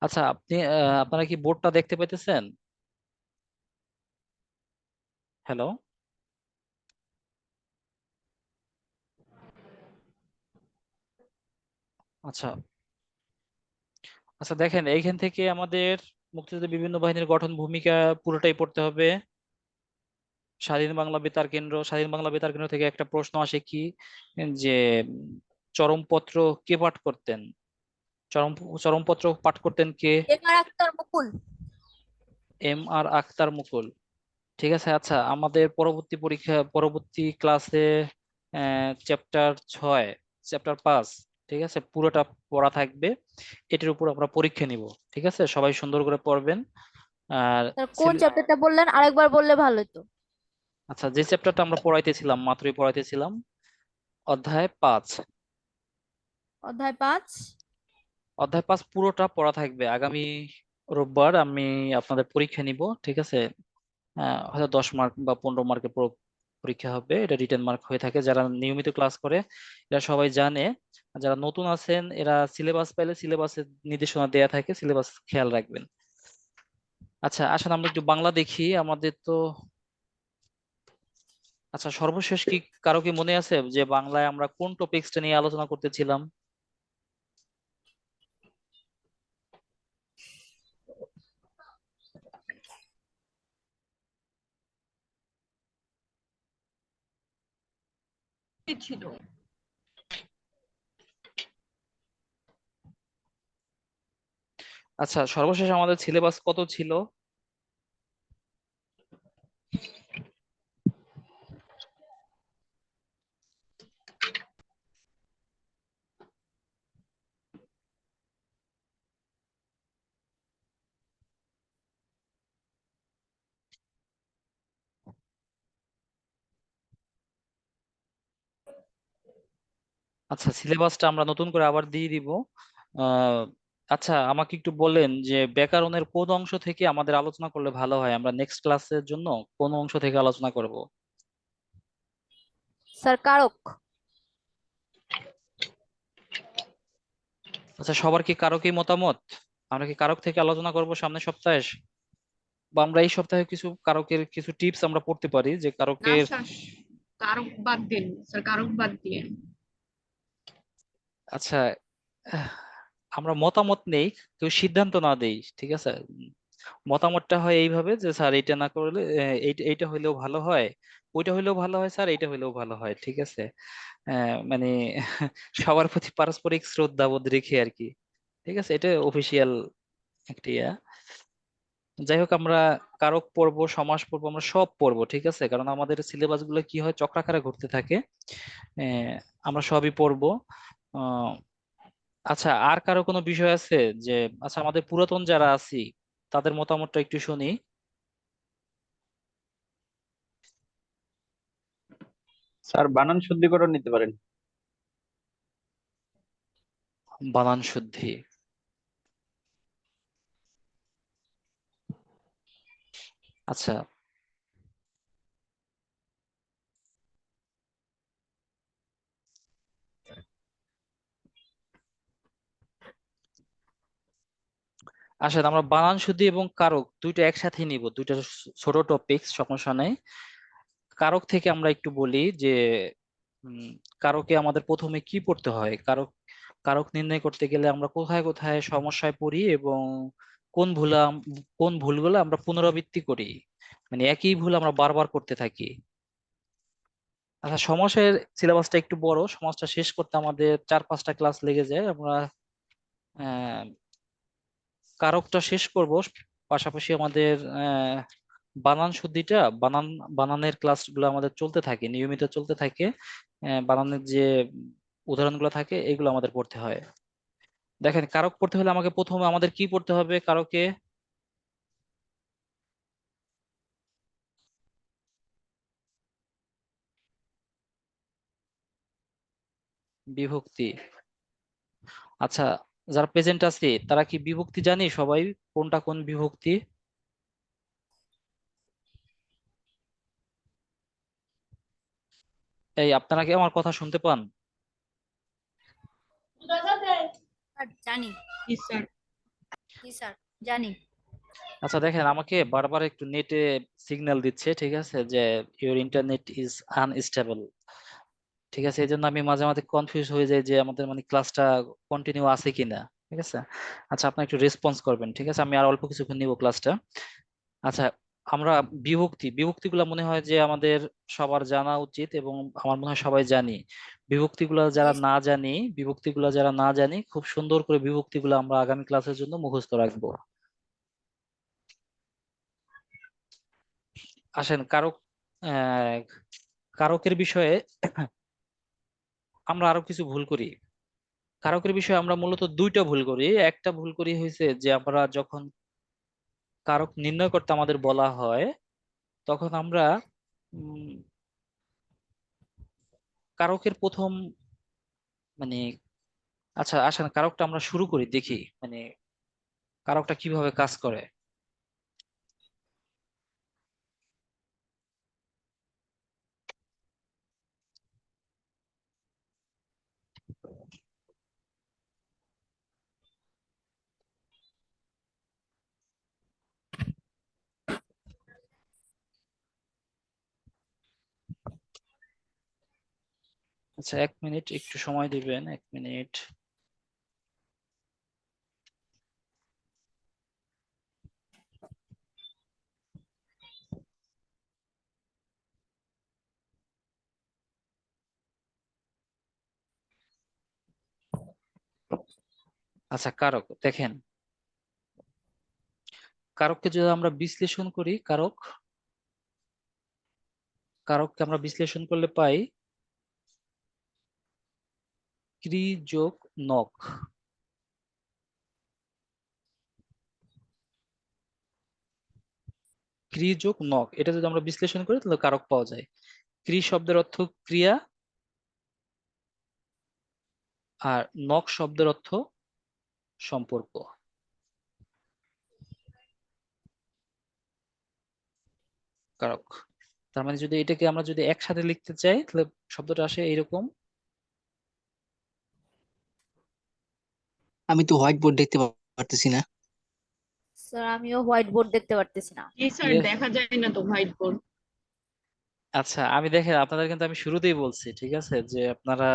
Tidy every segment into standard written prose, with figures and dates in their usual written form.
আচ্ছা, আপনারা কি বোর্ডটা দেখতে পাইতেছেন? হ্যালো। আচ্ছা। আচ্ছা, দেখেন এইখান থেকে আমাদের মুক্তিযুদ্ধের বিভিন্ন বাহিনীর গঠন ভূমিকা পুরোটাই পড়তে হবে। স্বাধীন বাংলা বেতার কেন্দ্র থেকে একটা প্রশ্ন আসে কি, যে চরমপত্র কে পাঠ করতেন? চরম চরমপত্র পাঠ করতেন কে? এবার আক্তার মুকুল। এম আর আখতার মুকুল। ঠিক আছে। আচ্ছা, আমাদের পরবর্তী ক্লাসে চ্যাপ্টার 6, চ্যাপ্টার 5, ঠিক আছে, পুরোটা পড়া থাকবে। এটার উপর আমরা পরীক্ষা নিব। ঠিক আছে, সবাই সুন্দর করে পড়বেন। আর স্যার কোন চ্যাপ্টারটা বললেন, আরেকবার বললে ভালো হতো। আচ্ছা, যে চ্যাপ্টারটা আমরা পড়াইতেছিলাম, মাত্রই পড়াইতেছিলাম, অধ্যায় 5। অধ্যায় 5। অধ্যায় 5 পুরোটা পড়া থাকবে। আগামী রোববার আমি আপনাদের পরীক্ষা নিব। ঠিক আছে। হয়তো 10 মার্ক বা 15 মার্কের পরীক্ষা হবে। এটা রিটেন মার্ক হয়ে থাকে। যারা নিয়মিত ক্লাস করে এরা সবাই জানে। আর যারা নতুন আছেন এরা সিলেবাস পাইলে সিলেবাসের নির্দেশনা দেয়া থাকে, সিলেবাস খেয়াল রাখবেন। আচ্ছা, আসলে আমরা একটু বাংলা দেখি আমাদের তো। আচ্ছা, সর্বশেষ কি কারো কি মনে আছে যে বাংলায় আমরা কোন টপিকসটা নিয়ে আলোচনা করতেছিলাম? কি ছিল? আচ্ছা, সর্বশেষ আমাদের সিলেবাস কত ছিল? আচ্ছা, সিলেবাসটা আমরা নতুন করে আবার দিয়ে দিব। আহ আচ্ছা, আমাকে একটু বলেন যে ব্যাকরণের কোন অংশ থেকে আমাদের আলোচনা করলে ভালো হয়? আমরা নেক্সট ক্লাসের জন্য কোন অংশ থেকে আলোচনা করব? স্যার কারক। আচ্ছা, সবার কি কারো মতামত? আমরা কি কারক থেকে আলোচনা করব সামনের সপ্তাহে? বা আমরা এই সপ্তাহে কিছু কারকের কিছু টিপস আমরা পড়তে পারি যে না কারকের। স্যার, কারক বাদ দিন স্যার, কারক বাদ দিয়ে। আচ্ছা, আহ, আমরা মতামত নেই, কেউ সিদ্ধান্ত না দেই। ঠিক আছে। মতামতটা হয় এইভাবে যে স্যার এইটা না করলে এইটা হইলেও ভালো হয়, ওইটা হইলেও ভালো হয় স্যার, এইটা হইলেও ভালো হয়। ঠিক আছে। মানে সবার প্রতি পারস্পরিক শ্রদ্ধাবোধ রেখে আর কি। ঠিক আছে, এটা অফিসিয়াল একটা ইয়া। যাই হোক, আমরা কারক পড়বো, সমাস পড়বো, আমরা সব পড়বো। ঠিক আছে, কারণ আমাদের সিলেবাস গুলো কি হয়, চক্রাকারে ঘুরতে থাকে। আহ, আমরা সবই পড়বো। আহ, আচ্ছা, আর কারো কোনো বিষয় আছে? যে আচ্ছা, আমাদের পুরাতন যারা আছি তাদের মতামতটা একটু শুনি। স্যার বানান শুদ্ধিকরণ নিতে পারেন। বানান শুদ্ধি। আচ্ছা। আসলে আমরা বানান শুদ্ধি এবং কারক দুইটা একসাথে নিব, দুইটা ছোট টপিক, সমস্যা নেই। কারক থেকে আমরা একটু বলি যে উম, কারকে আমাদের প্রথমে কি পড়তে হয়, কারক কারক নির্ণয় করতে গেলে আমরা কোথায় কোথায় সমস্যায় পড়ি এবং কোন ভুল কোন ভুলগুলো আমরা পুনরাবৃত্তি করি, মানে একই ভুল আমরা বারবার করতে থাকি। আচ্ছা, সমাসের সিলেবাসটা একটু বড়, সমাজটা শেষ করতে আমাদের 4-5টা ক্লাস লেগে যায়। আমরা আহ, কারকটা শেষ করব, পাশাপাশি আমাদের বানান শুদ্ধিটা, বানানের ক্লাসগুলো আমাদের চলতে থাকে, নিয়মিত চলতে থাকে। বানানের যে উদাহরণগুলো থাকে এগুলো আমাদের পড়তে হয়। দেখেন, কারক পড়তে হলে আমাকে প্রথমে আমাদের কি পড়তে হবে? কারকে বিভক্তি। আচ্ছা, যারা প্রেজেন্ট আছে তারা কি বিভক্তি জানি সবাই? কোনটা কোন বিভক্তি? এই, আপনারা কি আমার কথা শুনতে পান? স্যার জানি। জি স্যার। জি স্যার, জানি। আচ্ছা দেখেন, আমাকে বারবার একটু নেটে সিগন্যাল দিচ্ছে, ঠিক আছে, যে ইওর ইন্টারনেট ইজ আনস্টেবল। ঠিক আছে, এই জন্য আমি মাঝে মাঝে কনফিউজ হয়ে যাই যে আমাদের মানে ক্লাসটা কন্টিনিউ আছে কিনা। ঠিক আছে, আচ্ছা আপনি একটু রেসপন্স করবেন, ঠিক আছে, আমি আর অল্প কিছুক্ষণ নিব ক্লাসটা। আচ্ছা, আমরা বিভক্তিগুলো মনে হয় যে আমাদের সবার জানা উচিত, এবং আমার মনে হয় সবাই জানি। বিভক্তিগুলো যারা না জানি, খুব সুন্দর করে বিভক্তিগুলো আমরা আগামী ক্লাসের জন্য মুখস্থ রাখবো। আসেন কারক, আহ কারকের বিষয়ে আমরা আরো কিছু ভুল করি। কারকের বিষয়ে আমরা মূলত দুইটা ভুল করি। একটা ভুল করি হয়েছে যে আমরা যখন কারক নির্ণয় করতে আমাদের বলা হয়, তখন আমরা উম, কারকের প্রথম মানে, আচ্ছা আসেন কারকটা আমরা শুরু করি, দেখি মানে কারকটা কিভাবে কাজ করে। আচ্ছা 1 মিনিট একটু সময় দিবেন, 1 মিনিট। আচ্ছা কারক দেখেন, কারককে যদি আমরা বিশ্লেষণ করি, কারককে আমরা বিশ্লেষণ করলে পাই ক্রি যোগ নক। ক্রি যোগ নক, এটা যদি আমরা বিশ্লেষণ করি তাহলে কারক পাওয়া যায়। ক্রি শব্দের অর্থ ক্রিয়া, আর নক শব্দের অর্থ সম্পর্ক। কারক, তার মানে যদি এটাকে আমরা যদি একসাথে লিখতে চাই তাহলে শব্দটা আসে এইরকম। আমি তো হোয়াইট বোর্ড দেখতে পারতেছি না। স্যার, আমিও হোয়াইট বোর্ড দেখতে পারতেছি না। জি স্যার, ইয়ে, দেখা যায় না তো হোয়াইট বোর্ড। আচ্ছা আমি দেখেন আপনাদের কিন্তু আমি শুরুতেই বলছি, ঠিক আছে, যে আপনারা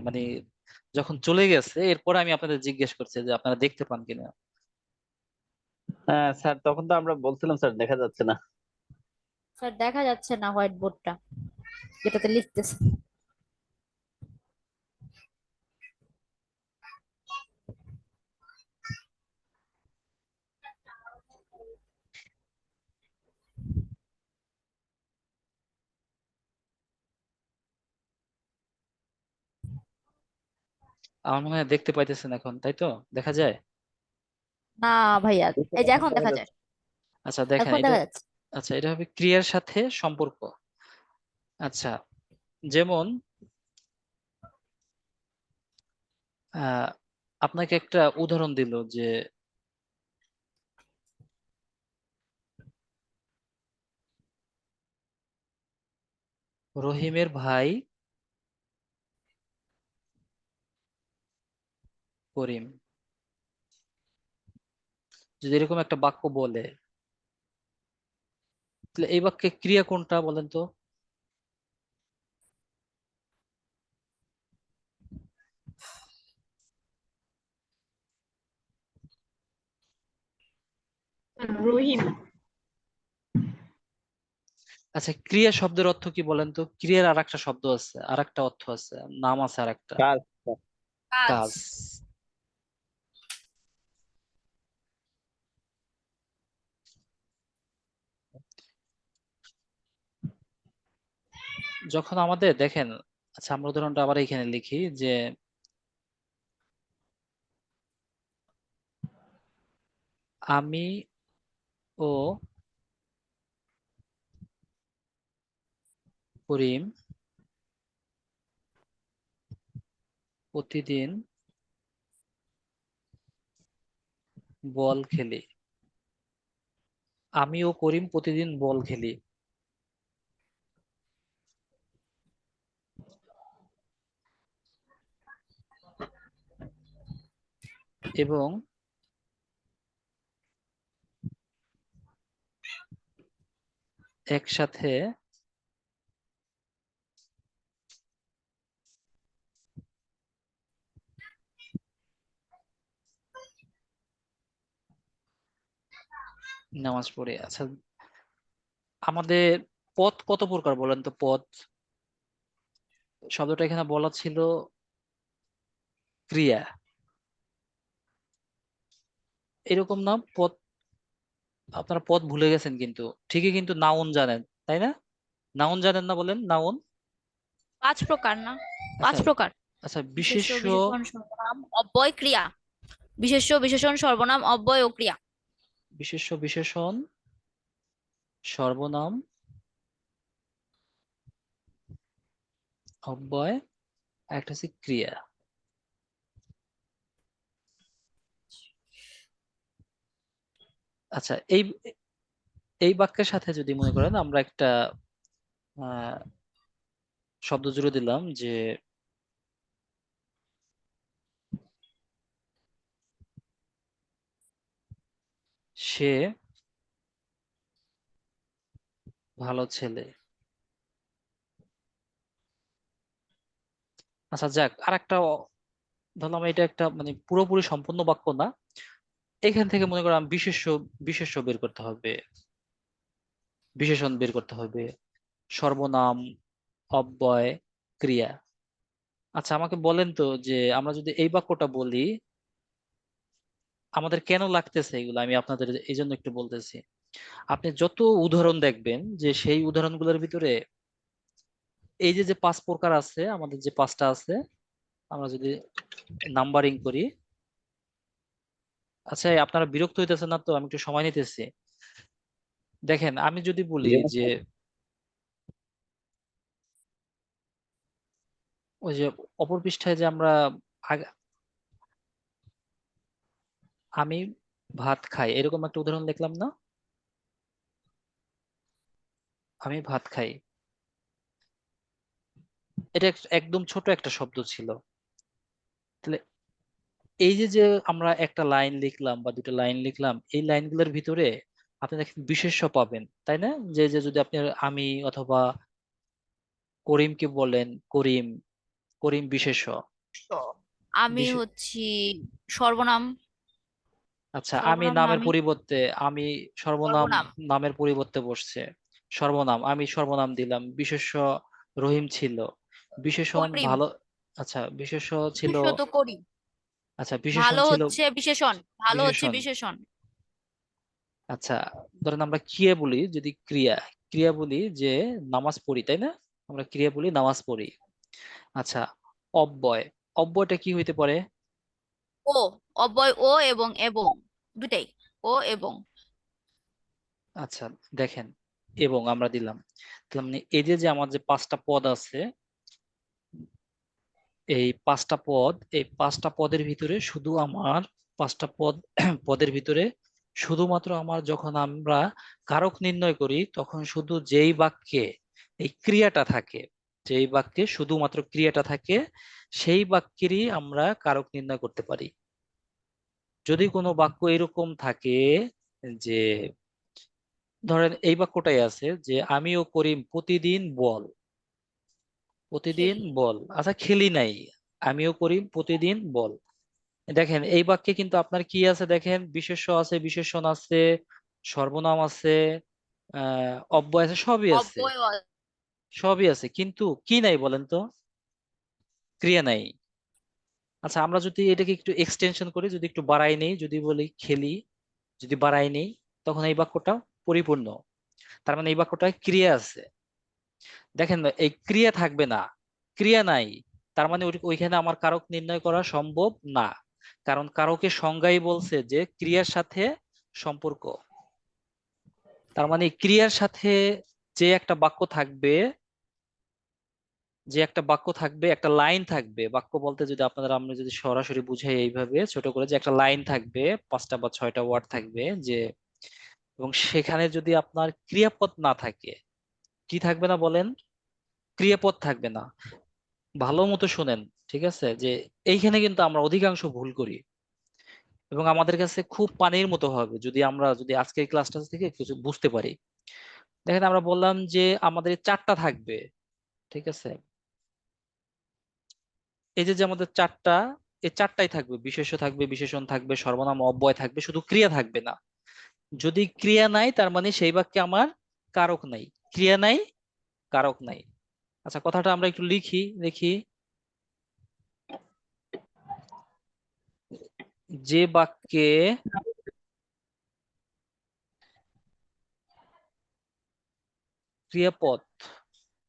মানে যখন চলে গেছে এরপরে আমি আপনাদের জিজ্ঞেস করছি যে আপনারা দেখতে পান কিনা। হ্যাঁ স্যার, তখন তো আমরা বলছিলাম স্যার দেখা যাচ্ছে না। স্যার, দেখা যাচ্ছে না হোয়াইট বোর্ডটা যেটাতে লিখতেছে। আমার মনে হয় দেখতে পাইতেছেন এখন, তাই তো? দেখা যায়? না ভাইয়া, এই যে এখন এখন দেখা দেখা যায়। যাচ্ছে। আচ্ছা দেখেন এখন এটা, দেখা যাচ্ছে। আচ্ছা এটা হবে ক্রিয়ার সাথে সম্পর্ক। আচ্ছা যেমন আহ আপনাকে একটা উদাহরণ দিল যে রহিমের ভাই করিম, যদি এরকম একটা বাক্য বলে, তাহলে এই বাক্যে ক্রিয়া কোনটা বলেন তো? রহিম। আচ্ছা ক্রিয়া শব্দের অর্থ কি বলেন তো? ক্রিয়ার আর একটা শব্দ আছে, আর একটা অর্থ আছে, নাম আছে আর একটা, কাজ স্যার। কাজ। কাজ। যখন আমাদের দেখেন, আচ্ছা আমরা উদাহরণটা আবার এখানে লিখি যে আমি ও করিম প্রতিদিন বল খেলি। আমি ও করিম প্রতিদিন বল খেলি, এবং একসাথে নামাজ পড়ে। আচ্ছা, আমাদের পথ কত প্রকার বলেন তো? পথ শব্দটা এখানে বলা ছিল ক্রিয়া, এরকম না? পথ, আপনারা পথ ভুলে গেছেন কিন্তু। ঠিকই কিন্তু নাউন জানেন, তাই না? নাউন জানেন না বলেন, নাউন। 5 প্রকার না? আচ্ছা 5 প্রকার। আচ্ছা, বিশেষ্য, বিশেষ্য, বিশেষণ, সর্বনাম, অব্যয়, ক্রিয়া। বিশেষ্য, বিশেষণ, সর্বনাম, অব্যয় ও ক্রিয়া। বিশেষ্য, বিশেষণ, সর্বনাম, অব্যয়, একটা হচ্ছে ক্রিয়া। আচ্ছা, এই এই বাক্যের সাথে যদি মনে করেন আমরা একটা আহ শব্দ জুড়ে দিলাম যে সে ভালো ছেলে। আচ্ছা যাক, আর একটা ধরলাম, এটা একটা মানে পুরোপুরি সম্পূর্ণ বাক্য না। এখান থেকে মনে করলাম বিশেষ্য, বিশেষ্য বের করতে হবে, বিশেষণ বের করতে হবে, সর্বনাম, অব্যয়, ক্রিয়া। আচ্ছা আমাকে বলেন তো যে আমরা যদি এই বাক্যটা বলি, আমাদের কেন লাগতেছে এগুলো, আমি আপনাদের এই জন্য একটু বলতেছি। আপনি যত উদাহরণ দেখবেন যে সেই উদাহরণগুলোর ভিতরে এই যে যে 5 প্রকার আছে, আমাদের যে 5টা আছে, আমরা যদি নাম্বারিং করি। আচ্ছা আপনারা বিরক্ত হইতেছেন না তো? আমি একটু সময় নিতেছি। দেখেন আমি যদি বলি জি না যে স্যার। ওই যে অপর পৃষ্ঠায় যে আমরা আগ- আমি ভাত খাই, এরকম একটা উদাহরণ দেখলাম না? আমি ভাত খাই, এটা একদম ছোট একটা শব্দ ছিল। তাহলে এই যে যে আমরা একটা লাইন লিখলাম বা দুটো লাইন লিখলাম, এই লাইনগুলোর ভিতরে আপনি দেখেন বিশেষ্য পাবেন, তাই না? যে যে যদি আপনি আমি অথবা করিমকে বলেন, করিম, করিম বিশেষ্য। আমি বিশে- হচ্ছি সর্বনাম। আচ্ছা, আমি সর্বনাম না নামের আমি? পরিবর্তে, আমি সর্বনাম সর্বনাম। নামের পরিবর্তে বসছে, সর্বনাম, আমি সর্বনাম দিলাম। বিশেষ্য রহিম ছিল, বিশেষণ করিম। ভালো। আচ্ছা বিশেষ্য ছিল, বিশেষ্য তো করি। আচ্ছা বিশেষণ ভালো ছিল, হচ্ছে বিশেষণ। ভালো হচ্ছে বিশেষণ। বিশেষণ। আচ্ছা ধরেন আমরা ক্রিয়া বলি, যদি ক্রিয়া, ক্রিয়া বলি যে নামাজ পড়ি, তাই না? আমরা ক্রিয়া বলি নামাজ পড়ি। আচ্ছা, অব্যয়, অব্যয়টা কি হইতে পারে? ও, অব্যয় ও এবং এবং, দুটাই। ও এবং। আচ্ছা দেখেন, এবং আমরা দিলাম, তার মানে এই যে যে আমার যে 5টা পদ আছে, এই 5টা পদ, এই 5টা পদের ভিতরে শুধু আমার 5টা পদ পদের ভিতরে শুধুমাত্র আমার যখন আমরা কারক নির্ণয় করি, তখন শুধু যেই বাক্যে এই ক্রিয়াটা থাকে, যেই বাক্যে শুধুমাত্র ক্রিয়াটা থাকে, সেই বাক্যেরই আমরা কারক নির্ণয় করতে পারি। যদি কোনো বাক্য এরকম থাকে যে, ধরেন এই বাক্যটাই আছে যে আমিও করিম প্রতিদিন বল, প্রতিদিন খেলি। বল। আচ্ছা খেলি নাই, আমিও করিম প্রতিদিন বল। দেখেন এই বাক্যে কিন্তু আপনার কি আছে, দেখেন বিশেষ্য আছে, বিশেষণ আছে, সর্বনাম আছে, অব্যয় আছে, সবই আছে, অব্যয় সবই আছে, কিন্তু কি নাই বলেন তো? ক্রিয়া নাই। আচ্ছা আমরা যদি এটাকে একটু এক্সটেনশন করি, যদি একটু বাড়াই নেই, যদি বলি খেলি, যদি বাড়াই নেই, তখন এই বাক্যটা পরিপূর্ণ। তার মানে এই বাক্যটায় ক্রিয়া আছে। দেখেন এই ক্রিয়া থাকবে না, ক্রিয়া নাই, তার মানে ওইখানে আমার কারক নির্ণয় করা সম্ভব না। কারণ কারকের সংজ্ঞাই বলছে যে ক্রিয়ার সাথে সম্পর্ক। তার মানে ক্রিয়ার সাথে যে একটা বাক্য থাকবে, যে একটা বাক্য থাকবে, একটা লাইন থাকবে, বাক্য বলতে যদি আপনারা, আমরা যদি সরাসরি বুঝাই এইভাবে ছোট করে, যে একটা লাইন থাকবে, 5টা বা 6টা ওয়ার্ড থাকবে যে, এবং সেখানে যদি আপনার ক্রিয়াপদ না থাকে, কি থাকবে না বলেন? ক্রিয়াপদ থাকবে না। ভালো মতো শুনেন, ঠিক আছে? যে এইখানে কিন্তু আমরা অধিকাংশ ভুল করি, এবং আমাদের কাছে খুব পানির মতো হবে যদি আমরা যদি আজকের ক্লাসটা থেকে কিছু বুঝতে পারি। দেখেন আমরা বললাম যে আমাদের চারটা থাকবে, ঠিক আছে। এই যে আমাদের চারটা, এই চারটাই থাকবে, বিশেষ্য থাকবে, বিশেষণ থাকবে, সর্বনাম অব্যয় থাকবে, শুধু ক্রিয়া থাকবে না। যদি ক্রিয়া নাই তার মানে সেই বাক্যে আমার কারক নাই। ক্রিয়া নাই, কারক নাই। আচ্ছা, কথাটা আমরা একটু লিখি দেখি। যে বাক্যে ক্রিয়াপদ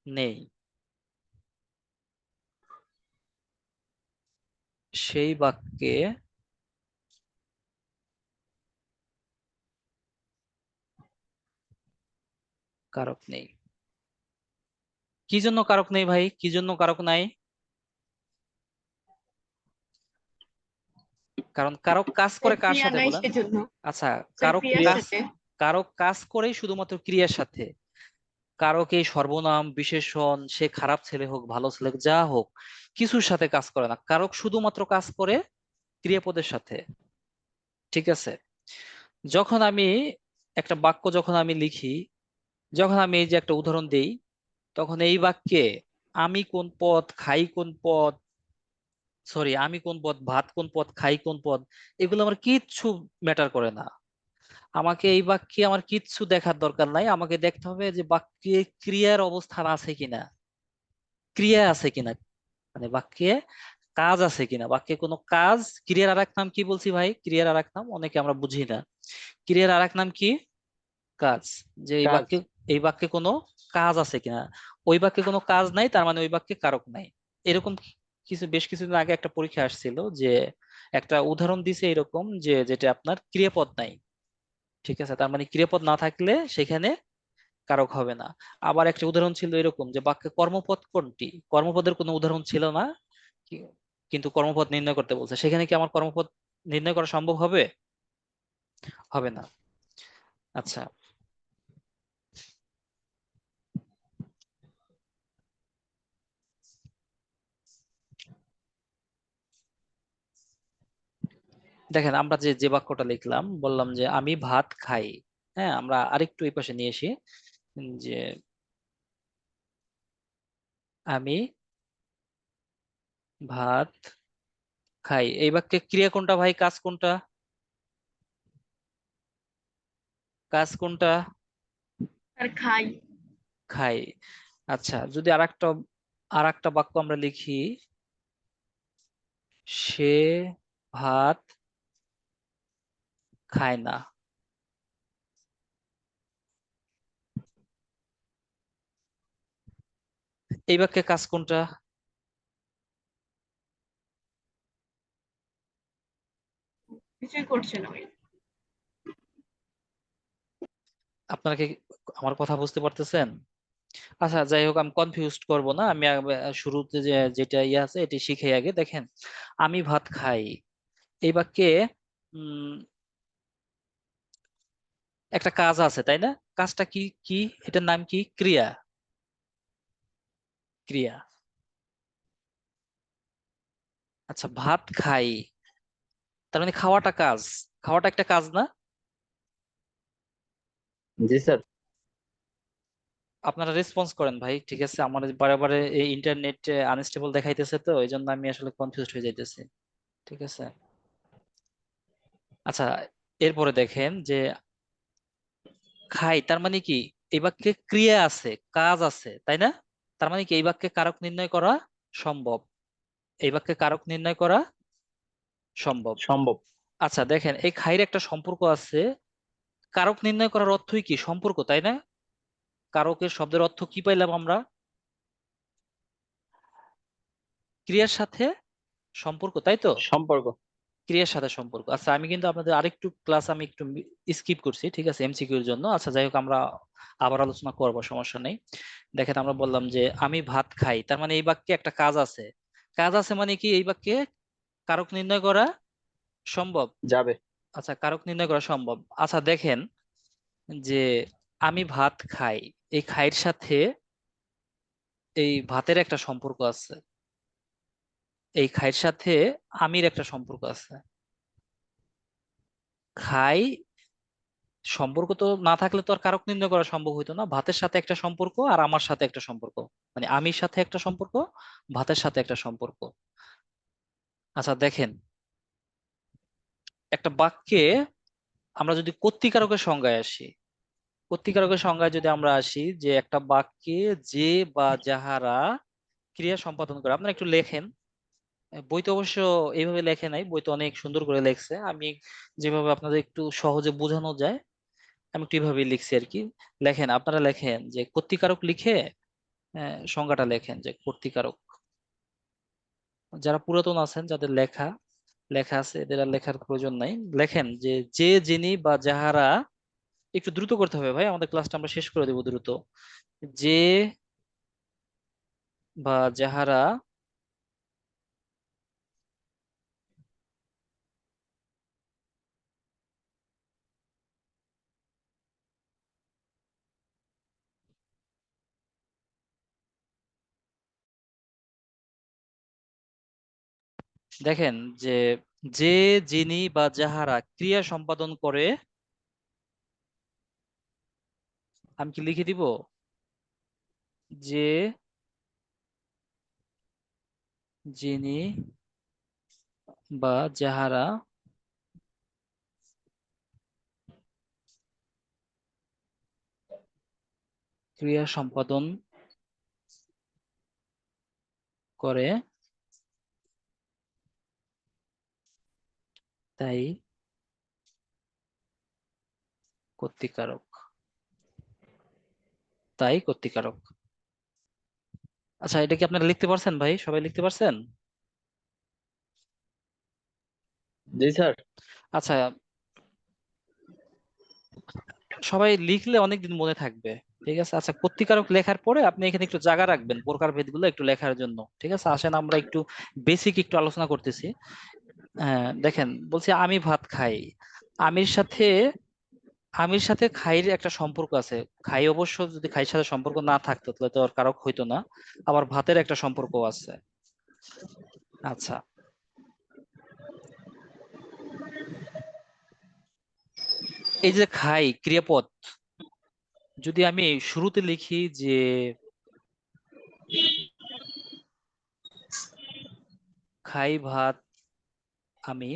নেই সেই বাক্যে কারক নেই। কি জন্য কারক নেই ভাই, কি জন্য কারক নাই? কারণ কারক কাজ করে কার ক্রিয়া সাথে নাই বলেন? সেজন্য। আচ্ছা, স্যার কারক ক্রিয়ার কাজ, সাথে। কারক কাজ করেই শুধুমাত্র ক্রিয়ার সাথে। কারক এই সর্বনাম, বিশেষণ, সে খারাপ ছেলে হোক, ভালো ছেলে হোক, যা হোক, কিছুর সাথে কাজ করে না। কারক শুধুমাত্র কাজ করে ক্রিয়াপদের সাথে, ঠিক আছে। যখন আমি একটা বাক্য যখন আমি লিখি, যখন আমি এই যে একটা উদাহরণ দেই, তখন এই বাক্যে আমি কোন পদ, খাই কোন পদ, সরি আমি কোন পদ, ভাত কোন পদ, খাই কোন পদ, এগুলো আমার কিচ্ছু ম্যাটার করে না। আমাকে এই বাক্যে আমার কিচ্ছু দেখার দরকার নাই। আমাকে দেখতে হবে যে বাক্যে ক্রিয়ার অবস্থান আছে কিনা, ক্রিয়া আছে কিনা, মানে বাক্যে কাজ আছে কিনা, বাক্যে কোনো কাজ। ক্রিয়ার আরেক নাম কি বলছি ভাই? ক্রিয়ার আরেক নাম অনেকে আমরা বুঝি না। ক্রিয়ার আরেক নাম কি? কাজ। যে এই কাজ। বাক্যে, এই বাক্যে কোনো কাজ আছে কিনা। ওই বাক্যে কোনো কাজ নাই, তার মানে ওই বাক্যে কারক নাই। এরকম কিছু বেশ কিছুদিন আগে একটা পরীক্ষা আসছিল যে একটা উদাহরণ দিছে এরকম যে যেটা আপনার ক্রিয়াপদ নাই, ঠিক আছে, তার মানে ক্রিয়াপদ না থাকলে সেখানে কারক হবে না। আবার একটা উদাহরণ ছিল এরকম যে বাক্যে কর্মপদ কোনটি, কর্মপদের কোনো উদাহরণ ছিল না, কি- কিন্তু কর্মপদ নির্ণয় করতে বলছে, সেখানে কি আমার কর্মপদ নির্ণয় করা সম্ভব হবে? হবে না। আচ্ছা, দেখেন আমরা যে যে বাক্যটা লিখলাম, বললাম যে আমি ভাত খাই। হ্যাঁ, আমরা আরেকটু এই পাশে নিয়ে আসি যে আমি ভাত খাই। এই বাক্যে ক্রিয়া কোনটা ভাই, কাজ কোনটা? কাজ কোনটা? আর খাই। খাই। আচ্ছা, যদি আর একটা বাক্য আমরা লিখি, সে ভাত খায় না। এই বাক্যে কাজ কোনটা? কিছুই করছে না ওই। আপনারা কি আমার কথা বুঝতে পারতেছেন? আচ্ছা, যাই হোক, আমি কনফিউজড করব না। আমি শুরুতে যে যেটা ইয়ে আছে এটি শিখে আগে দেখেন। আমি ভাত খাই, এই বাক্যে উম একটা কাজ আছে তাই না? কাজটা কি? কি এটার নাম কি? ক্রিয়া। ক্রিয়া। আচ্ছা, ভাত খাই, তার মানে খাওয়াটা কাজ। খাওয়াটা একটা কাজ না? জি স্যার। আপনারা রেসপন্স করেন ভাই, ঠিক আছে। আমার বারে বারে এই ইন্টারনেট আনস্টেবল দেখাইতেছে, তো এই জন্য আমি আসলে কনফিউজড হয়ে যাইতেছি, ঠিক আছে। আচ্ছা, এরপরে দেখেন যে খাই, তার মানে কি এই বাক্যে ক্রিয়া আছে, কাজ আছে, তাই না? তার মানে কি এই বাক্যে কারক নির্ণয় করা সম্ভব। এই বাক্যে কারক নির্ণয় করা সম্ভব। সম্ভব। আচ্ছা দেখেন, এই খাইর একটা সম্পর্ক আছে। কারক নির্ণয় করার অর্থই কি? সম্পর্ক, তাই না? কারকের শব্দের অর্থ কি পাইলাম আমরা? ক্রিয়ার সাথে সম্পর্ক, তাই তো? সম্পর্ক। ক্রিয়ার সাথে সম্পর্ক। আচ্ছা, আমি কিন্তু আপনাদের আরেকটু ক্লাস আমি একটু স্কিপ করছি, ঠিক আছে, এমসিকিউ এর জন্য। আচ্ছা যাই হোক, আমরা আবার আলোচনা করব, সমস্যা নেই। দেখেন আমরা বললাম যে আমি ভাত খাই, তার মানে এই বাক্যে একটা কাজ আছে। কাজ আছে মানে কি এই বাক্যে কারক নির্ণয় করা সম্ভব। যাবে। আচ্ছা, কারক নির্ণয় করা সম্ভব। আচ্ছা দেখেন যে আমি ভাত খাই, এই খাইয়ের সাথে এই ভাতের একটা সম্পর্ক আছে, এই খাইয়ের সাথে আমির একটা সম্পর্ক আছে। খাই সম্পর্ক তো না থাকলে তো আর কারক নির্ণয় করা সম্ভব হইতো না। ভাতের সাথে একটা সম্পর্ক আর আমার সাথে একটা সম্পর্ক, মানে আমির সাথে একটা সম্পর্ক, ভাতের সাথে একটা সম্পর্ক। আচ্ছা দেখেন, একটা বাক্যে আমরা যদি কর্তৃকারকের সংজ্ঞায় আসি, কর্তৃকারকের সংজ্ঞায় যদি আমরা আসি যে একটা বাক্যে যে বা যাহারা ক্রিয়া সম্পাদন করে, আপনারা একটু লেখেন। বইতে অবশ্য এইভাবে লেখে নাই, বইতে অনেক সুন্দর করে লেখছে। আমি যেভাবে আপনাদের একটু সহজে বোঝানো যায় আমি একটু এইভাবে লিখছি আর কি। লেখেন, আপনারা লেখেন যে কর্তৃকারক লিখে সংজ্ঞাটা লেখেন যে কর্তৃকারক। যারা পুরাতন আছেন, যাদের লেখা লেখা আছে, এদের আর লেখার প্রয়োজন নাই। লেখেন যে যে যিনি বা যাহারা, একটু দ্রুত করতে হবে ভাই, আমাদের ক্লাসটা আমরা শেষ করে দেবো দ্রুত। যে বা যাহারা দেখেন যে যে যিনি বা যাহারা ক্রিয়া সম্পাদন করে, আমি কি লিখে দিব? যে যিনি বা যাহারা ক্রিয়া সম্পাদন করে তাই কর্তৃকারক, তাই কর্তৃকারক। আচ্ছা, এটা কি আপনারা লিখতে পারছেন ভাই? সবাই লিখতে পারছেন? জি স্যার। আচ্ছা, সবাই লিখলে অনেকদিন মনে থাকবে। ঠিক আছে, আচ্ছা কর্তৃকারক লেখার পরে আপনি এখানে একটু জায়গা রাখবেন প্রকারভেদ গুলো একটু লেখার জন্য। ঠিক আছে, আসেন আমরা একটু বেসিক একটু আলোচনা করতেছি। হ্যাঁ দেখেন, বলছি আমি ভাত খাই। আমির সাথে আমির সাথে খাইর একটা সম্পর্ক আছে। খাই অবশ্য যদি খাইর সাথে সম্পর্ক না থাকতো তাহলে তো আর কারক হইতো না। আবার ভাতের একটা সম্পর্ক আছে। আচ্ছা, এই যে খাই ক্রিয়াপদ, যদি আমি শুরুতে লিখি যে খাই ভাত আমি,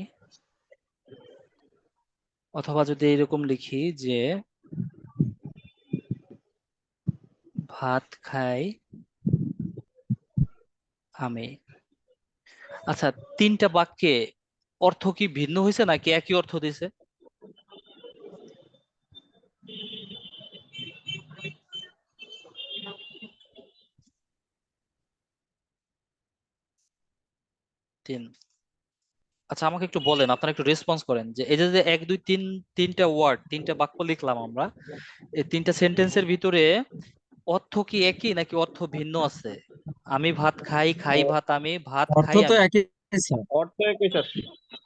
অথবা যদি এরকম লিখি যে ভাত খাই আমি। আচ্ছা, তিনটা বাক্যে অর্থ কি ভিন্ন হয়েছে নাকি একই অর্থ দিছে? তিন। আচ্ছা আমাকে একটু বলেন, আপনারা একটু রেসপন্স করেন যে এই যে যে এক দুই তিন, তিনটা ওয়ার্ড, তিনটা বাক্য লিখলাম আমরা, এই তিনটা সেন্টেন্সের ভিতরে অর্থ কি একই নাকি অর্থ ভিন্ন আছে? আমি ভাত খাই, খাই ভাত আমি, ভাত অর্থ খাই তো আমি। একই স্যার। অর্থ একই স্যার।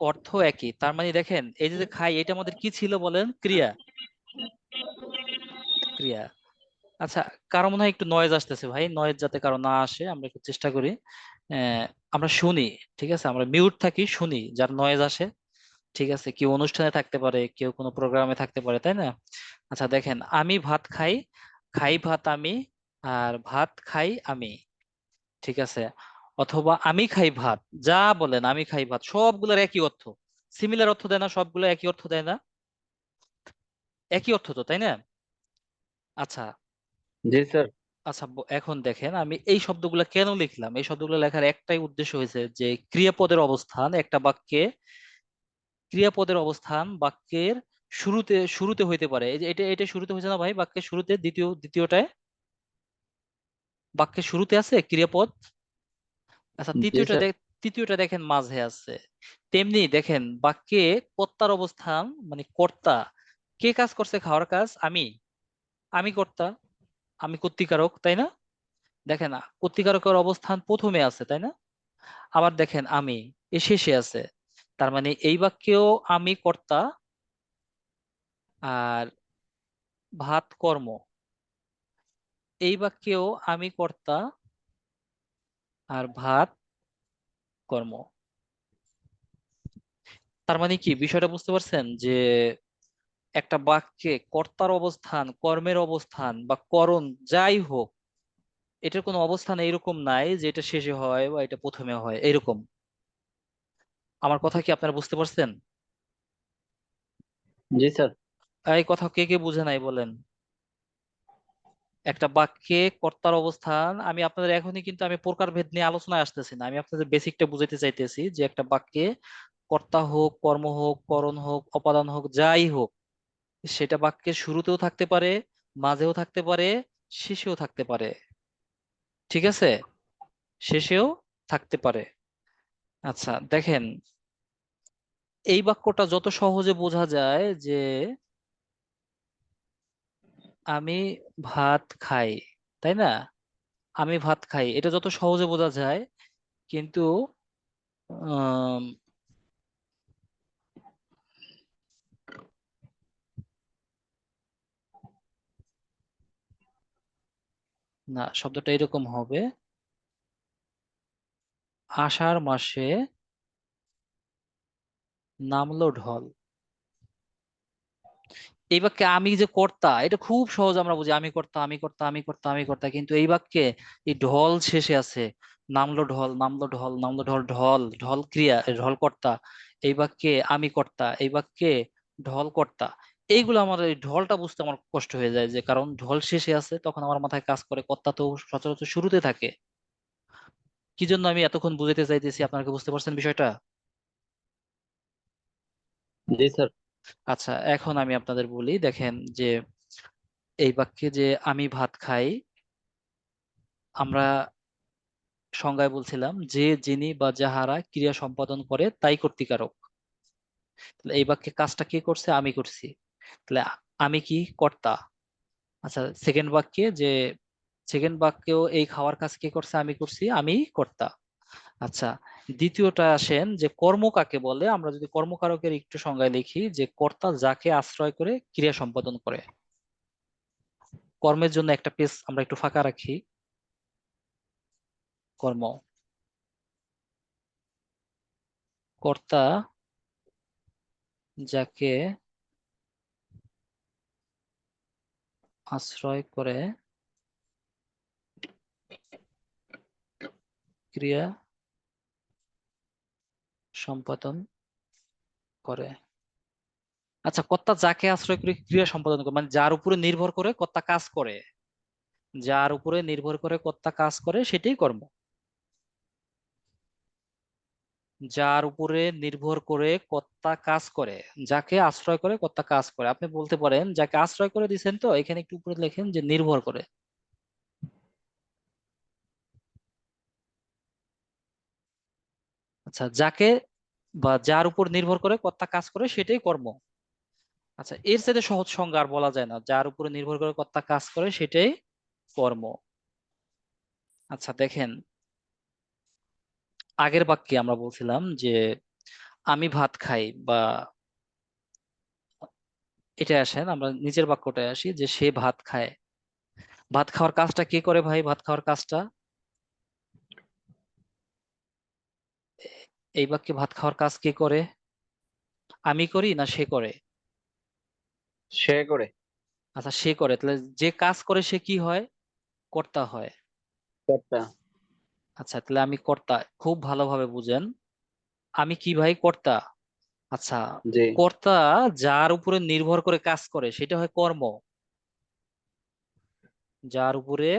অর্থ একই, তার মানে দেখেন এই যে যে খাই, এটা আমাদের কি ছিল বলেন? ক্রিয়া। ক্রিয়া। আচ্ছা, কারো মনে হয় একটু নয়েজ আসতেছে ভাই, নয়েজ যাতে কারো না আসে আমরা একটু চেষ্টা করি। আহ আমরা শুনি, ঠিক আছে, আমরা মিউট থাকি, শুনি যার নয়েজ আসে। ঠিক আছে, কেউ অনুষ্ঠানে থাকতে পারে, কেউ কোনো প্রোগ্রামে থাকতে পারে, তাই না? আচ্ছা দেখেন, আমি ভাত খাই, খাই ভাত আমি, আর ভাত খাই আমি। ঠিক আছে, অথবা আমি খাই ভাত, যা বলেন, আমি খাই ভাত, সবগুলোর একই অর্থ, সিমিলার অর্থ দেয় না? সবগুলো একই অর্থ দেয় না? একই অর্থ তো, তাই না? আচ্ছা। জি স্যার। আচ্ছা এখন দেখেন, আমি এই শব্দগুলো কেন লিখলাম? এই শব্দগুলো লেখার একটাই উদ্দেশ্য হয়েছে যে ক্রিয়াপদের অবস্থান একটা বাক্যে, ক্রিয়াপদের অবস্থান বাক্যের শুরুতে শুরুতে হইতে পারে। এই যে এটা এটা শুরুতে হয়েছে না ভাই? বাক্যের শুরুতে, দ্বিতীয়টায় বাক্যের শুরুতে আছে ক্রিয়াপদ। আচ্ছা জি স্যার। তৃতীয়টা দেখেন মাঝে আছে। তেমনি দেখেন বাক্যে কর্তার অবস্থান, মানে কর্তা, কে কাজ করছে? খাওয়ার কাজ আমি, আমি কর্তা, আমি কর্তৃকারক, তাই না? দেখেন কর্তৃকারকের অবস্থান প্রথমে আছে, তাই না? আবার দেখেন আমি এ শেষে আছে। তার মানে এই বাক্যেও আমি কর্তা, আর ভাত কর্ম। এই বাক্যেও আমি কর্তা, আর ভাত কর্ম। তার মানে কি বিষয়টা বুঝতে পারছেন যে একটা বাক্যে কর্তার অবস্থান, কর্মের অবস্থান বা করণ যাই হোক, এটার কোনো অবস্থান এরকম নাই যে এটা শেষে হয় বা এটা প্রথমে হয় এরকম। আমার কথা কি আপনারা বুঝতে পারছেন? জি স্যার। এই কথা কে কে বুঝে নাই বলেন। একটা বাক্যে কর্তার অবস্থান, আমি আপনাদের এখনই কিন্তু আমি প্রকারভেদ নিয়ে আলোচনায় আসতেছি না, আমি আপনাদের বেসিকটা বুঝাইতে চাইতেছি যে একটা বাক্যে কর্তা হোক, কর্ম হোক, করণ হোক, অপাদান হোক, যাই হোক, সেটা বাক্যের শুরুতেও থাকতে পারে, মাঝেও থাকতে পারে, শেষেও থাকতে পারে। ঠিক আছে? শেষেও থাকতে পারে। আচ্ছা দেখেন, এই বাক্যটা যত সহজে বোঝা যায় যে আমি ভাত খাই, তাই না? আমি ভাত খাই, এটা যত সহজে বোঝা যায়, কিন্তু আম, না, শব্দটা এরকম হবে, আষাঢ় মাসে নামলো ঢল। এই বাক্যে আমি যে কর্তা, এটা খুব সহজ, আমরা বুঝি আমি কর্তা, আমি কর্তা, আমি কর্তা, আমি কর্তা, কিন্তু এই বাক্যে এই ঢল শেষে আছে। নামলো ঢল, নামলো ঢল, নামলো ঢল, ঢল ঢল ক্রিয়া, ঢল কর্তা। এই বাক্যে আমি কর্তা, এই বাক্যে ঢল কর্তা। এইগুলো আমার, এই ঢলটা বুঝতে আমার কষ্ট হয়ে যায়, যে কারণ ঢল শেষে আছে, তখন আমার মাথায় কাজ করে কর্তা তো সচরাচর শুরুতে থাকে। কি জন্য আমি এতক্ষণ বুঝাতে চাইতেছি, আপনারা কি বুঝতে পারছেন বিষয়টা? জি স্যার। আচ্ছা এখন আমি আপনাদের বলি, দেখেন যে এই বাক্যে যে আমি ভাত খাই, আমরা সংজ্ঞায় বলছিলাম যে যিনি বা যাহারা ক্রিয়া সম্পাদন করে তাই কর্তৃকারক। তাহলে এই বাক্যে কাজটা কে করছে? আমি করছি। তাহলে আমি কি? কর্তা। আচ্ছা সেকেন্ড বাক্যেও এই খাওয়ার কাজ কে করছে? আমি করছি, আমি কর্তা। আচ্ছা, দ্বিতীয়টা আসেন যে কর্ম কাকে বলে। আমরা যদি কর্মকারকের একটু সংজ্ঞায় লিখি, যে কর্তা যাকে আশ্রয় করে ক্রিয়া সম্পাদন করে। কর্মের জন্য একটা পেজ আমরা একটু ফাঁকা রাখি। কর্ম, কর্তা যাকে আশ্রয় করে ক্রিয়া সম্পাদন করে। আচ্ছা, কর্তা যাকে আশ্রয় করে ক্রিয়া সম্পাদন করে, মানে যার উপরে নির্ভর করে কর্তা কাজ করে, যার উপরে নির্ভর করে কর্তা কাজ করে সেটাই কর্ম। যার উপরে নির্ভর করে কর্তা কাজ করে, যাকে আশ্রয় করে কর্তা কাজ করে। আপনি বলতে পারেন যাকে আশ্রয় করে দিচ্ছেন, তো এখানে একটু উপরে লেখেন যে নির্ভর করে। আচ্ছা, যাকে বা যার উপর নির্ভর করে কর্তা কাজ করে সেটাই কর্ম। আচ্ছা, এর সাথে সহজ সংজ্ঞা আর বলা যায় না, যার উপরে নির্ভর করে কর্তা কাজ করে সেটাই কর্ম। আচ্ছা দেখেন, আগের বাক্যে আমরা বলছিলাম যে আমি ভাত খাই, বা এটা আসেন আমরা নিচের বাক্যটায় আসি, যে সে ভাত খায়। ভাত খাওয়ার কাজটা কে করে ভাই? ভাত খাওয়ার কাজটা এই বাক্যে ভাত খাওয়ার কাজ কে করে? আমি করি না সে করে? সে করে। আচ্ছা সে করে, তাহলে যে কাজ করে সে কি হয়? কর্তা হয়। কর্তা। আচ্ছা তাহলে আমি কর্তা, খুব ভালোভাবে বুঝেন। আমি কি ভাই? কর্তা। আচ্ছা, জি। কর্তা যার উপরে নির্ভর করে কাজ করে সেটা হয় কর্ম। যার উপরে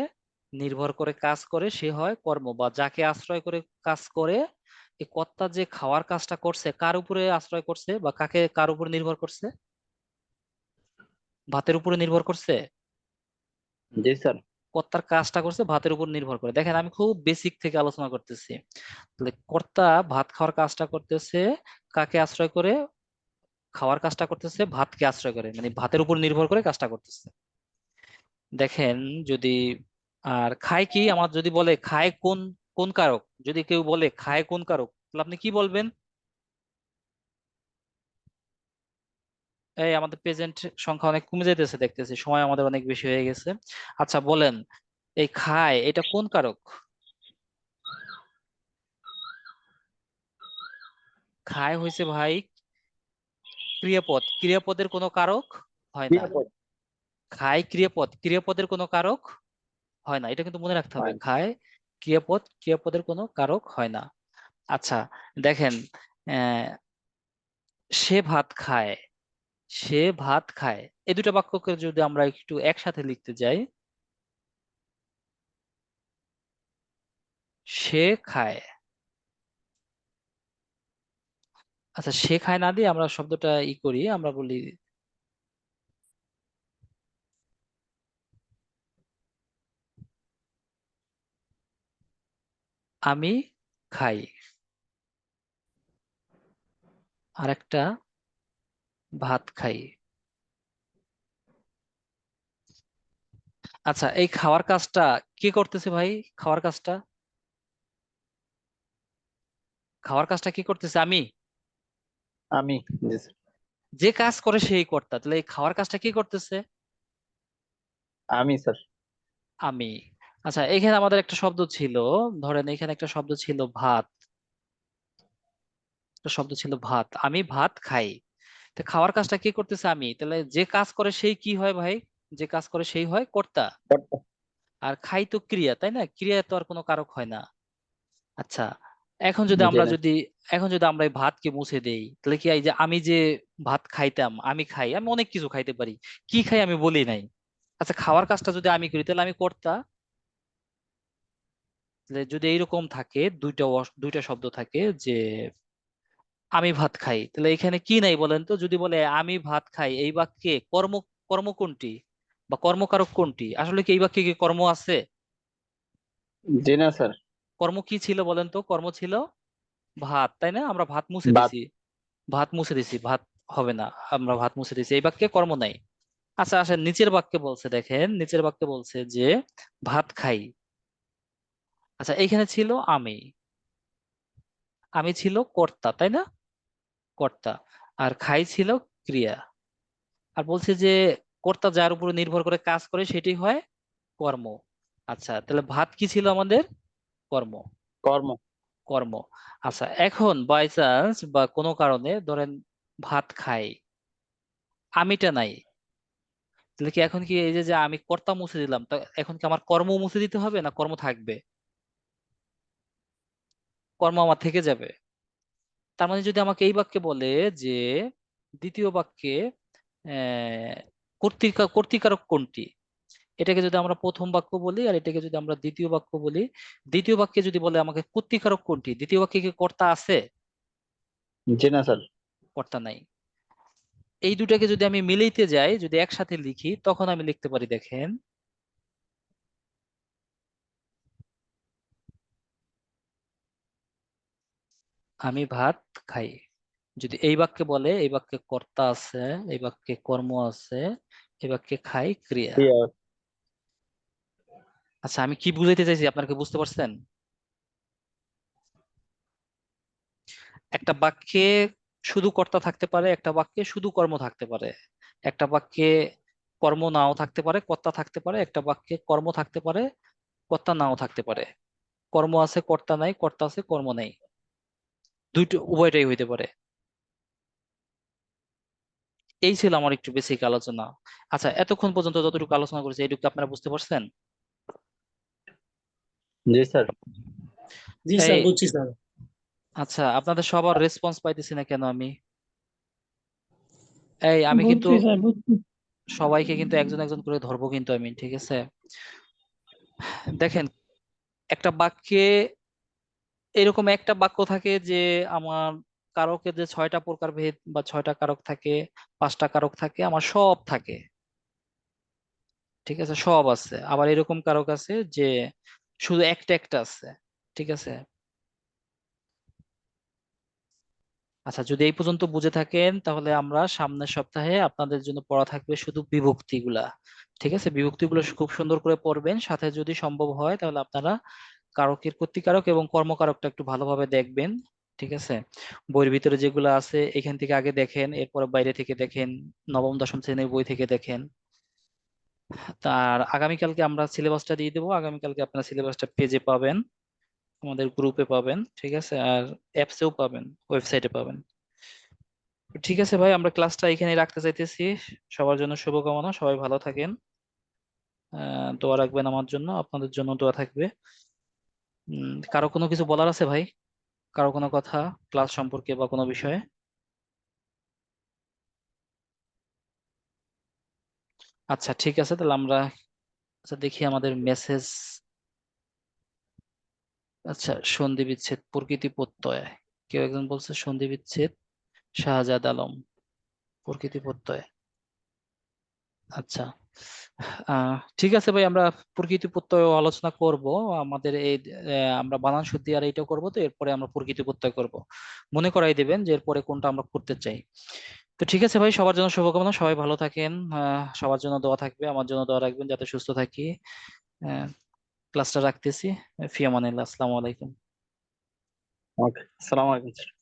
নির্ভর করে কাজ করে সে হয় কর্ম, বা যাকে আশ্রয় করে কাজ করে। এই কর্তা যে খাওয়ার কাজটা করছে, কার উপরে আশ্রয় করছে বা কার উপরে নির্ভর করছে? ভাতের উপরে নির্ভর করছে। জি স্যার। কর্তার কাজটা করছে ভাতের উপর নির্ভর করে। দেখেন আমি খুব বেসিক থেকে আলোচনা করতেছি। তাহলে কর্তা ভাত খাওয়ার কাজটা করতেছে কাকে আশ্রয় করে? খাওয়ার কাজটা করতেছে ভাতকে আশ্রয় করে, মানে ভাতের উপর নির্ভর করে কাজটা করতেছে। দেখেন, যদি আর খায় কি, আমার যদি বলে খায় কোন কোন কারক, যদি কেউ বলে খায় কোন কারক, তাহলে আপনি কি বলবেন? এই আমাদের প্রেজেন্ট সংখ্যা অনেক কমে যাইতেছে, দেখতেছি সময় আমাদের অনেক বেশি হয়ে গেছে। আচ্ছা বলেন, এই খায় এটা কোন কারক? খায় হয়েছে ভাই ক্রিয়াপদ, ক্রিয়াপদের কোনো কারক হয় না। ক্রিয়াপদ খায় ক্রিয়াপদ, ক্রিয়াপদের কোনো কারক হয় না, এটা কিন্তু মনে রাখতে হবে। হয় না। খায় ক্রিয়াপদ, ক্রিয়াপদের কোনো কারক হয় না। আচ্ছা দেখেন, আহ সে ভাত খায়, সে ভাত খায়, এই দুটো বাক্যকে যদি আমরা একটু একসাথে লিখতে যাই, সে খায়। আচ্ছা সে খায় না দিয়ে আমরা শব্দটা করি, আমরা বলি আমি খাই। আর একটা ভাত খাই। আচ্ছা এই খাওয়ার কাজটা কে করতেছে ভাই? খাওয়ার কাজটা, খাওয়ার কাজটা কি করতেছে? আমি। আমি। জি স্যার। যে কাজ করে সেই কর্তা, তাহলে এই খাওয়ার কাজটা কি করতেছে? আমি স্যার। আমি। আচ্ছা এখানে আমাদের একটা শব্দ ছিল, ধরেন এখানে একটা শব্দ ছিল ভাত, একটা শব্দ ছিল ভাত, আমি ভাত খাই। তো খাওয়ার কাজটা কি করতেছে? আমি। তাহলে যে কাজ করে সেই কি হয় ভাই? যে কাজ করে সেই হয় কর্তা। কর্তা। আর খাই তো ক্রিয়া, তাই না? ক্রিয়া তো আর কোনো কারক হয় না। আচ্ছা এখন যদি জি আমরা না। যদি এখন যদি আমরা এই ভাতকে মুছে দেই, তাহলে কি এই যে আমি যে ভাত খাইতাম, আমি খাই, আমি অনেক কিছু খাইতে পারি, কি খাই আমি বলি নাই। আচ্ছা খাওয়ার কাজটা যদি আমি করি তাহলে আমি কর্তা। তাহলে যদি এইরকম থাকে, দুইটা শব্দ থাকে যে আমি ভাত খাই, তাহলে এখানে কি নাই বলেন তো? যদি বলে আমি ভাত খাই, এই বাক্যে কর্ম, কর্ম কোনটি বা কর্মকারক কোনটি? আসলে কি এই বাক্যে কি কর্ম আছে? জি না স্যার। কর্ম কি ছিল বলেন তো? কর্ম ছিল ভাত, তাই না? আমরা ভাত মুছে বাদ। দিছি, ভাত মুছে দিছি, ভাত হবে না, আমরা ভাত মুছে দিছি, এই বাক্যে কর্ম নাই। আচ্ছা আসেন নিচের বাক্যে বলছে, দেখেন নিচের বাক্যে বলছে যে ভাত খাই। আচ্ছা এইখানে ছিল আমি, আমি ছিল কর্তা, তাই না? কর্তা। আর খাই ছিল ক্রিয়া। আর বলছে যে কর্তা যার উপর নির্ভর করে কাজ করে সেটি হয় কর্ম। আচ্ছা তাহলে ভাত কি ছিল আমাদের? কর্ম। কর্ম। কর্ম। আচ্ছা এখন বাই চান্স বা কোনো কারণে ধরেন ভাত খাই, আমিটা নাই, তাহলে কি এখন কি এই যে যে আমি কর্তা মুছে দিলাম, তা এখন কি আমার কর্ম মুছে দিতে হবে না কর্ম থাকবে? কর্ম আমার থেকে যাবে। তার মানে যদি আমাকে এই বাক্যে বলে যে দ্বিতীয় বাক্যে আহ কর্তৃকারক কোনটি, এটাকে যদি আমরা প্রথম বাক্য বলি আর এটাকে যদি আমরা দ্বিতীয় বাক্য বলি, দ্বিতীয় বাক্যে যদি বলে আমাকে কর্তৃকারক কোনটি, দ্বিতীয় বাক্যে কি কর্তা আছে? জি না স্যার। কর্তা নাই। এই দুটাকে যদি আমি মিলাইতে যাই, যদি একসাথে লিখি, তখন আমি লিখতে পারি দেখেন আমি ভাত খাই। যদি এই বাক্যে বলে, এই বাক্যে কর্তা আছে, এই বাক্যে কর্ম আছে, এই বাক্যে খাই ক্রিয়া। ক্রিয়া। আচ্ছা আমি কি বুঝাইতে চাইছি আপনারা কি বুঝতে পারছেন? একটা বাক্যে শুধু কর্তা থাকতে পারে, একটা বাক্যে শুধু কর্ম থাকতে পারে, একটা বাক্যে কর্ম নাও থাকতে পারে, কর্তা থাকতে পারে, একটা বাক্যে কর্ম থাকতে পারে, কর্তা নাও থাকতে পারে। কর্ম আছে কর্তা নাই, কর্তা আছে কর্ম নাই, দুইটা উভয়টাই হইতে পারে। এই ছিল আমার একটু বেসিক আলোচনা। আচ্ছা এতক্ষণ পর্যন্ত যতটুকু আলোচনা করেছি এইটুকু আপনারা বুঝতে পারছেন? জি স্যার। জি এই স্যার, বুঝছি স্যার। আচ্ছা আপনাদের সবার রেসপন্স পাইতেছি না কেন আমি? এই আমি কিন্তু বুঝছি স্যার, বুঝছি। সবাইকে কিন্তু একজন একজন করে ধরবো কিন্তু আমি, ঠিক আছে? দেখেন একটা বাক্যে এরকম একটা বাক্য থাকে যে আমার কারকের যে 6টা প্রকারভেদ বা 6টা কারক থাকে, 5টা কারক থাকে, আমার সব থাকে, ঠিক আছে, সব আছে। আবার এরকম কারক আছে যে শুধু একটা একটা আছে, ঠিক আছে। আচ্ছা যদি এই পর্যন্ত বুঝে থাকেন তাহলে আমরা সামনের সপ্তাহে আপনাদের জন্য পড়া থাকবে শুধু বিভক্তিগুলা, ঠিক আছে? বিভক্তিগুলো খুব সুন্দর করে পড়বেন, সাথে যদি সম্ভব হয় তাহলে আপনারা কারকের কর্তৃকারক এবং কর্মকারকটা একটু ভালোভাবে দেখবেন, ঠিক আছে? বইয়ের ভিতরে যেগুলো আছে এখান থেকে আগে দেখেন, এরপর বাইরে থেকে দেখেন, নবম দশম শ্রেণীর বই থেকে দেখেন। তার আগামীকালকে আমরা সিলেবাসটা দিয়ে দেবো, আগামীকালকে আপনারা সিলেবাসটা পেজে পাবেন, আমাদের গ্রুপে পাবেন, ঠিক আছে? আর অ্যাপসেও পাবেন, ওয়েবসাইটে পাবেন। ঠিক আছে ভাই, আমরা ক্লাসটা এখানে রাখতে চাইতেছি। সবার জন্য শুভকামনা, সবাই ভালো থাকেন। দোয়া রাখবেন আমার জন্য, আপনাদের জন্য দোয়া থাকবে। কারো কোনো কিছু বলার আছে ভাই? কারো কোনো কথা ক্লাস সম্পর্কে বা কোনো বিষয়ে? আচ্ছা ঠিক আছে, তাহলে আমরা আচ্ছা দেখি আমাদের মেসেজ। আচ্ছা, সন্ধি বিচ্ছেদ প্রকৃতি প্রত্যয়, কেউ একজন বলছে সন্ধি বিচ্ছেদ, শাহজাদ আলম প্রকৃতি প্রত্যয়। আচ্ছা, ঠিক আছে ভাই, আমরা প্রকৃতি প্রত্যয় আলোচনা করব। আমাদের এই আমরা বানান শুদ্ধি আর এইটাও করব, তো এরপরে আমরা প্রকৃতি প্রত্যয় করব। মনে করাই দিবেন যে এরপরে কোনটা আমরা করতে চাই। তো ঠিক আছে ভাই, সবার জন্য শুভকামনা, সবাই ভালো থাকেন। সবার জন্য দোয়া থাকবে, আমার জন্য দোয়া রাখবেন যাতে সুস্থ থাকি। ক্লাসটা রাখতেছি। ফি আমানিল্লাহ, আসসালামু আলাইকুম। ওকে, আসসালামু আলাইকুম স্যার।